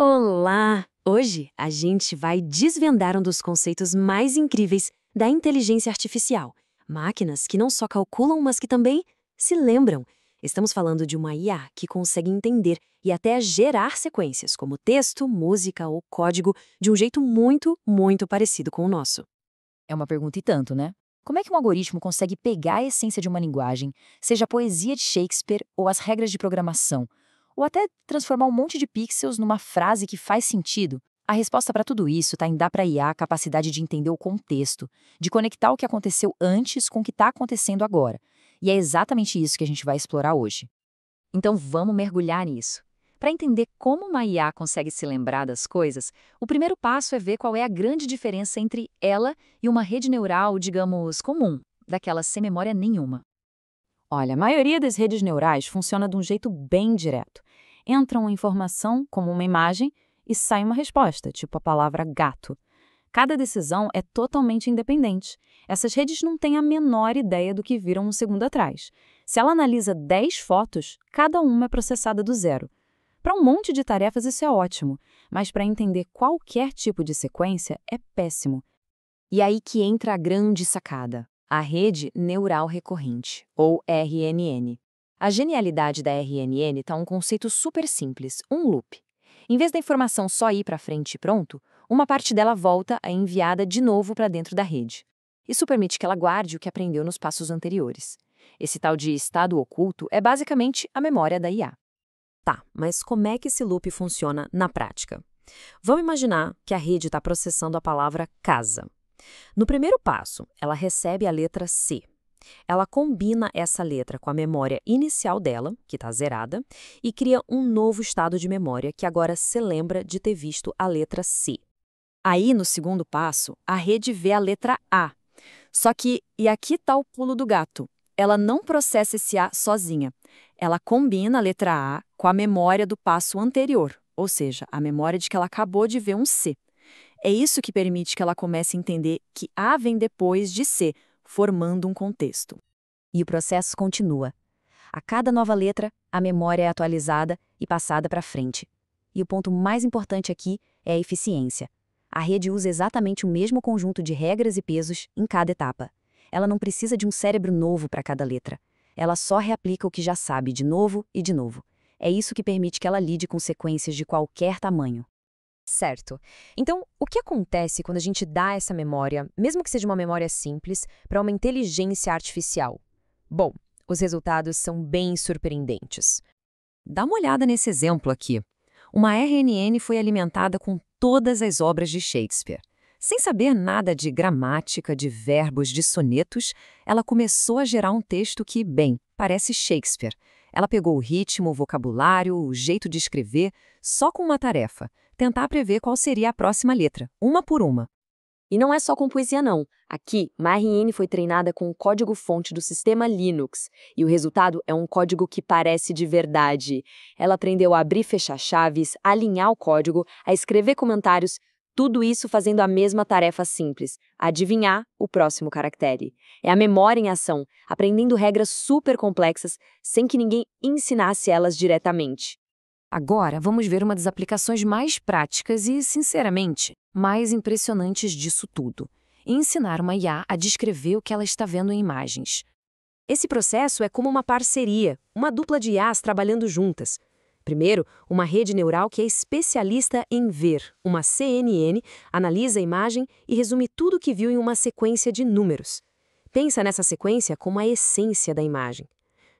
Olá! Hoje a gente vai desvendar um dos conceitos mais incríveis da inteligência artificial. Máquinas que não só calculam, mas que também se lembram. Estamos falando de uma IA que consegue entender e até gerar sequências, como texto, música ou código, de um jeito muito parecido com o nosso. É uma pergunta e tanto, né? Como é que um algoritmo consegue pegar a essência de uma linguagem, seja a poesia de Shakespeare ou as regras de programação, ou até transformar um monte de pixels numa frase que faz sentido? A resposta para tudo isso está em dar para a IA a capacidade de entender o contexto, de conectar o que aconteceu antes com o que está acontecendo agora. E é exatamente isso que a gente vai explorar hoje. Então vamos mergulhar nisso. Para entender como uma IA consegue se lembrar das coisas, o primeiro passo é ver qual é a grande diferença entre ela e uma rede neural, digamos, comum, daquela sem memória nenhuma. Olha, a maioria das redes neurais funciona de um jeito bem direto. Entra uma informação, como uma imagem, e sai uma resposta, tipo a palavra gato. Cada decisão é totalmente independente. Essas redes não têm a menor ideia do que viram um segundo atrás. Se ela analisa 10 fotos, cada uma é processada do zero. Para um monte de tarefas isso é ótimo, mas para entender qualquer tipo de sequência é péssimo. E aí que entra a grande sacada, a rede neural recorrente, ou RNN. A genialidade da RNN está um conceito super simples, um loop. Em vez da informação só ir para frente e pronto, uma parte dela volta a enviada de novo para dentro da rede. Isso permite que ela guarde o que aprendeu nos passos anteriores. Esse tal de estado oculto é basicamente a memória da IA. Tá, mas como é que esse loop funciona na prática? Vamos imaginar que a rede está processando a palavra casa. No primeiro passo, ela recebe a letra C. Ela combina essa letra com a memória inicial dela, que está zerada, e cria um novo estado de memória que agora se lembra de ter visto a letra C. Aí, no segundo passo, a rede vê a letra A. Só que, e aqui está o pulo do gato, ela não processa esse A sozinha. Ela combina a letra A com a memória do passo anterior, ou seja, a memória de que ela acabou de ver um C. É isso que permite que ela comece a entender que A vem depois de C, formando um contexto. E o processo continua. A cada nova letra, a memória é atualizada e passada para frente. E o ponto mais importante aqui é a eficiência. A rede usa exatamente o mesmo conjunto de regras e pesos em cada etapa. Ela não precisa de um cérebro novo para cada letra. Ela só reaplica o que já sabe de novo e de novo. É isso que permite que ela lide com sequências de qualquer tamanho. Certo. Então, o que acontece quando a gente dá essa memória, mesmo que seja uma memória simples, para uma inteligência artificial? Bom, os resultados são bem surpreendentes. Dá uma olhada nesse exemplo aqui. Uma RNN foi alimentada com todas as obras de Shakespeare. Sem saber nada de gramática, de verbos, de sonetos, ela começou a gerar um texto que, bem, parece Shakespeare. Ela pegou o ritmo, o vocabulário, o jeito de escrever, só com uma tarefa: tentar prever qual seria a próxima letra, uma por uma. E não é só com poesia, não. Aqui, Marriene foi treinada com o código-fonte do sistema Linux, e o resultado é um código que parece de verdade. Ela aprendeu a abrir e fechar chaves, a alinhar o código, a escrever comentários, tudo isso fazendo a mesma tarefa simples: adivinhar o próximo caractere. É a memória em ação, aprendendo regras super complexas sem que ninguém ensinasse elas diretamente. Agora, vamos ver uma das aplicações mais práticas e, sinceramente, mais impressionantes disso tudo: ensinar uma IA a descrever o que ela está vendo em imagens. Esse processo é como uma parceria, uma dupla de IAs trabalhando juntas. Primeiro, uma rede neural que é especialista em ver, uma CNN, analisa a imagem e resume tudo o que viu em uma sequência de números. Pensa nessa sequência como a essência da imagem.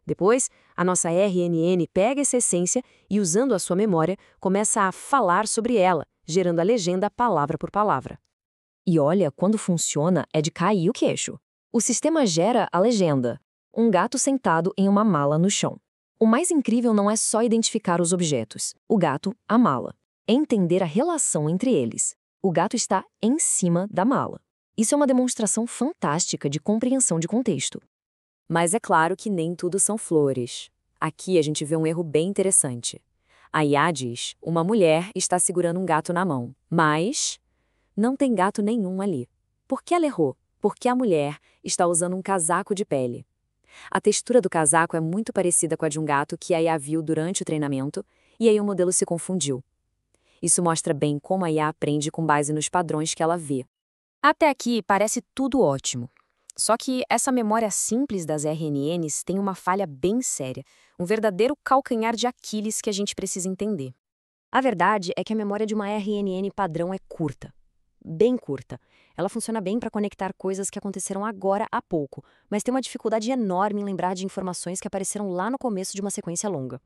Depois, a nossa RNN pega essa essência e, usando a sua memória, começa a falar sobre ela, gerando a legenda palavra por palavra. E olha, quando funciona, é de cair o queixo. O sistema gera a legenda: um gato sentado em uma mala no chão. O mais incrível não é só identificar os objetos, o gato, a mala. É entender a relação entre eles. O gato está em cima da mala. Isso é uma demonstração fantástica de compreensão de contexto. Mas é claro que nem tudo são flores. Aqui a gente vê um erro bem interessante. A IA diz: uma mulher está segurando um gato na mão, mas não tem gato nenhum ali. Por que ela errou? Porque a mulher está usando um casaco de pele. A textura do casaco é muito parecida com a de um gato que a IA viu durante o treinamento, e aí o modelo se confundiu. Isso mostra bem como a IA aprende com base nos padrões que ela vê. Até aqui parece tudo ótimo. Só que essa memória simples das RNNs tem uma falha bem séria, um verdadeiro calcanhar de Aquiles que a gente precisa entender. A verdade é que a memória de uma RNN padrão é curta. Bem curta. Ela funciona bem para conectar coisas que aconteceram agora há pouco, mas tem uma dificuldade enorme em lembrar de informações que apareceram lá no começo de uma sequência longa.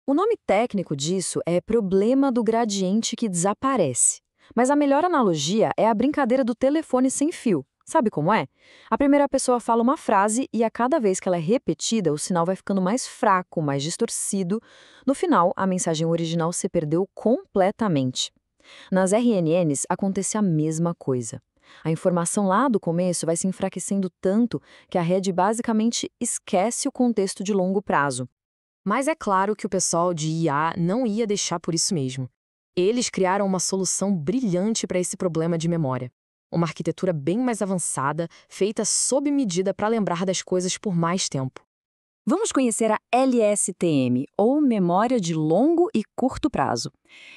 O nome técnico disso é problema do gradiente que desaparece. Mas a melhor analogia é a brincadeira do telefone sem fio. Sabe como é? A primeira pessoa fala uma frase e a cada vez que ela é repetida, o sinal vai ficando mais fraco, mais distorcido. No final, a mensagem original se perdeu completamente. Nas RNNs acontece a mesma coisa. A informação lá do começo vai se enfraquecendo tanto que a rede basicamente esquece o contexto de longo prazo. Mas é claro que o pessoal de IA não ia deixar por isso mesmo. Eles criaram uma solução brilhante para esse problema de memória. Uma arquitetura bem mais avançada, feita sob medida para lembrar das coisas por mais tempo. Vamos conhecer a LSTM, ou Memória de Longo e Curto Prazo.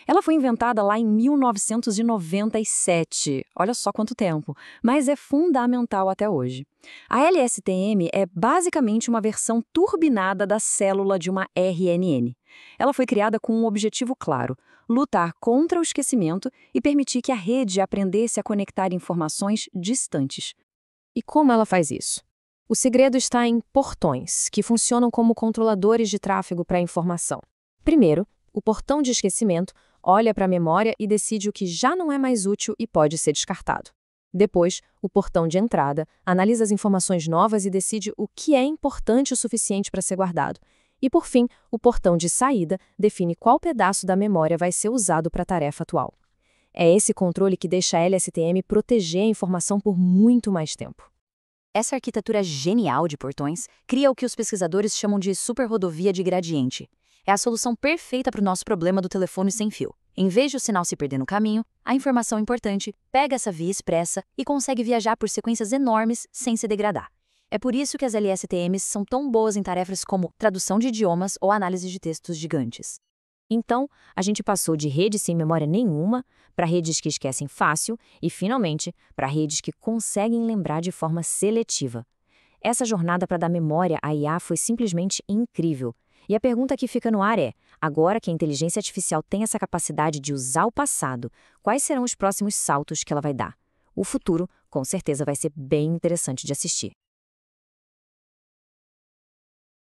Ela foi inventada lá em 1997, olha só quanto tempo, mas é fundamental até hoje. A LSTM é basicamente uma versão turbinada da célula de uma RNN. Ela foi criada com um objetivo claro: lutar contra o esquecimento e permitir que a rede aprendesse a conectar informações distantes. E como ela faz isso? O segredo está em portões, que funcionam como controladores de tráfego para a informação. Primeiro, o portão de esquecimento olha para a memória e decide o que já não é mais útil e pode ser descartado. Depois, o portão de entrada analisa as informações novas e decide o que é importante o suficiente para ser guardado. E, por fim, o portão de saída define qual pedaço da memória vai ser usado para a tarefa atual. É esse controle que deixa a LSTM proteger a informação por muito mais tempo. Essa arquitetura genial de portões cria o que os pesquisadores chamam de superrodovia de gradiente. É a solução perfeita para o nosso problema do telefone sem fio. Em vez de o sinal se perder no caminho, a informação importante pega essa via expressa e consegue viajar por sequências enormes sem se degradar. É por isso que as LSTMs são tão boas em tarefas como tradução de idiomas ou análise de textos gigantes. Então, a gente passou de redes sem memória nenhuma para redes que esquecem fácil e, finalmente, para redes que conseguem lembrar de forma seletiva. Essa jornada para dar memória à IA foi simplesmente incrível. E a pergunta que fica no ar é: agora que a inteligência artificial tem essa capacidade de usar o passado, quais serão os próximos saltos que ela vai dar? O futuro, com certeza, vai ser bem interessante de assistir.